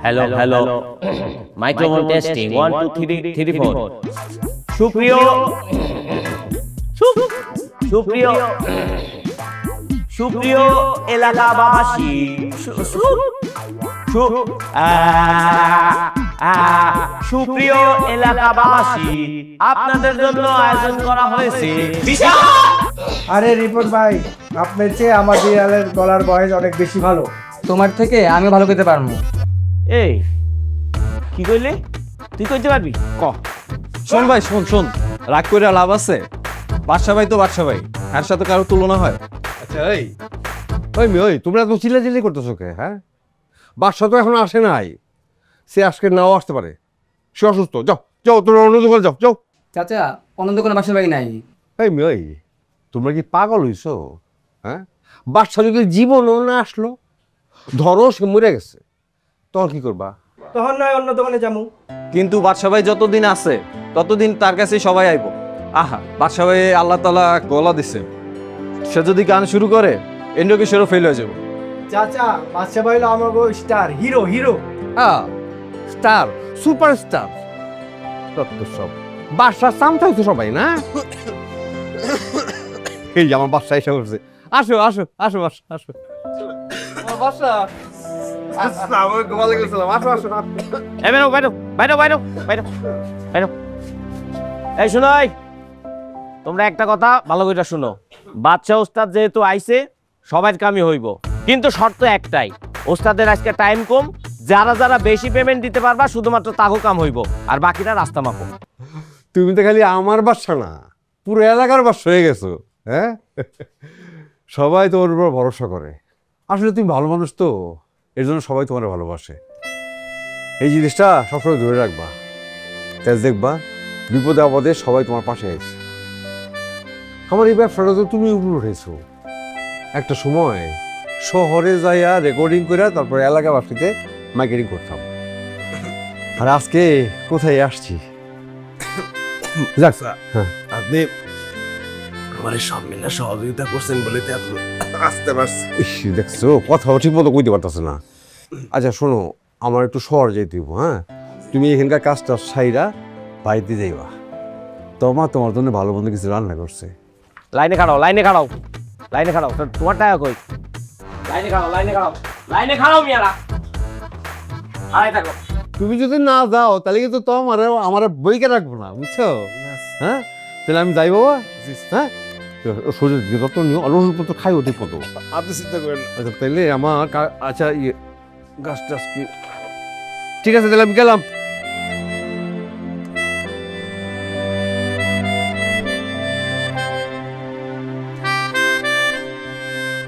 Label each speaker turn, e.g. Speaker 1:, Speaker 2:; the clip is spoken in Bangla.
Speaker 1: হ্যালো হ্যালো মাইক্রোফোন টেস্টিং 1 2 3 3 4 সুপ্রিয় সুপ্রিয় সুপ্রিয় এলাকাবাসী সুপ্রিয় এলাকাবাসী আপনাদের জন্য আয়োজন করা হয়েছে
Speaker 2: আরে রিপোর্ট ভাই, আপনার চেয়ে আমার বিড়ালের গলার বয়স অনেক বেশি ভালো।
Speaker 3: তোমার থেকে আমি ভালো করতে পারবো।
Speaker 1: এই কি কইলে? তুই কইতে পারবি? ক।
Speaker 4: শোন ভাই, শোন শোন, রাগ করে লাভ আছে? বাদশা ভাই তো বাদশা ভাই, এর সাথে কারো তুলনা হয়?
Speaker 5: আচ্ছা এই ওই তোমরা তো চিল্লাচিল্লি করতেছো কে? হ্যাঁ, বাদশা তো এখন আসে নাই, সে আজকে নাও আসতে পারে, সে অসুস্থ। যাও যাও, তোমরা অন্য দোকানে যাও যাও।
Speaker 3: চাচা, অনন্ত কোনো বাসার বাড়ি নাই।
Speaker 5: এই মেয়ে, তোমরা কি পাগল হইছো? হ্যাঁ, বাদশা যদি জীবনও না আসলো, ধরো সে মরে গেছে, তখন কি করবা?
Speaker 2: তখন নয় অন্য দোকানে যাবো।
Speaker 4: কিন্তু বাদশা ভাই যতদিন আছে ততদিন তার কাছে সবাই আইব। আহা, বাদশা ভাই আল্লাহ তাআলা গলা দিছে, সে যদি গান শুরু করে ইন্দ্রকিশোরও ফেল হয়ে যাবে।
Speaker 2: চাচা, বাদশা ভাই হলো আমার স্টার, হিরো হিরো।
Speaker 5: হ্যাঁ, স্টার, সুপার স্টার, তত্ত্ব সব বাদশার চামচা হইতো সবাই না? এই যে আমার বাদশা এসে করছে। আসো আসো আসো আসো আসো বাদশা। আসসালামু আলাইকুম। আসো আসো।
Speaker 1: এই বেরো বাইরো বাইরো বাইরো বাইরো বাইরো। এই শুনো, তোমরা একটা কথা ভালো করে শুনো। বাদশা ওস্তাদ যেহেতু আইছে, সবার কামই হইব, কিন্তু শর্ত একটাই, ওস্তাদের আজকে টাইম কম, যারা যারা বেশি পেমেন্ট দিতে পারবা শুধুমাত্র তাগো কাম হইব, আর বাকিটা রাস্তা মাপো।
Speaker 5: তুমি তো খালি আমার বাদশা না, পুরো এলাকার বাদশা হয়ে গেছো। হ্যাঁ, সবাই তোমার উপর ভরসা করে। আসলে তুমি ভালো মানুষ তো, এর জন্য সবাই তোমার ভালোবাসে। এই জিনিসটা সবসময় ধরে রাখবা, তাই দেখবা বিপদে আপদে সবাই তোমার পাশে আছে। আমার এই ব্যবসাটা তো তুমি উপরে উঠেছো। একটা সময় শহরে যাইয়া রেকর্ডিং করে তারপরে এলাকাবাসীতে মার্কেটিং করতাম, আর আজকে কোথায় আসছি। যাক, হ্যাঁ,
Speaker 6: আপনি আমার সব মিলে সহযোগিতা করছেন বলে তো আসতে পারছি।
Speaker 5: ইস, দেখছো কথাও ঠিক মতো কইতে পারতেছে না। আচ্ছা শোনো, আমার একটু শহর যেতে হইব। হ্যাঁ, তুমি এখানকার কাজটা সাইরা বাড়িতে যাইবা, তোমার জন্য ভালো মন্দ কিছু রান্না করছে।
Speaker 1: লাইনে খাড়াও, লাইনে খাড়াও, লাইনে খাড়াও। তোমার টাকা কই? লাইনে খাড়াও, লাইনে খাড়াও, লাইনে খাড়াও মিয়ারা। আয় থাকো।
Speaker 5: তুমি যদি না যাও তাহলে কিন্তু আমার বইকে রাখবো না, বুঝছো? হ্যাঁ, তাহলে আমি যাই বাবা। হ্যাঁ, শরীর যত্ন নিও, আর ওষুধ পত্র খাইও ঠিক মতো।
Speaker 6: আপনি চিন্তা করেন না।
Speaker 5: আচ্ছা তাইলে আমার আচ্ছা গাছ টাছ কি ঠিক আছে, তাহলে আমি গেলাম।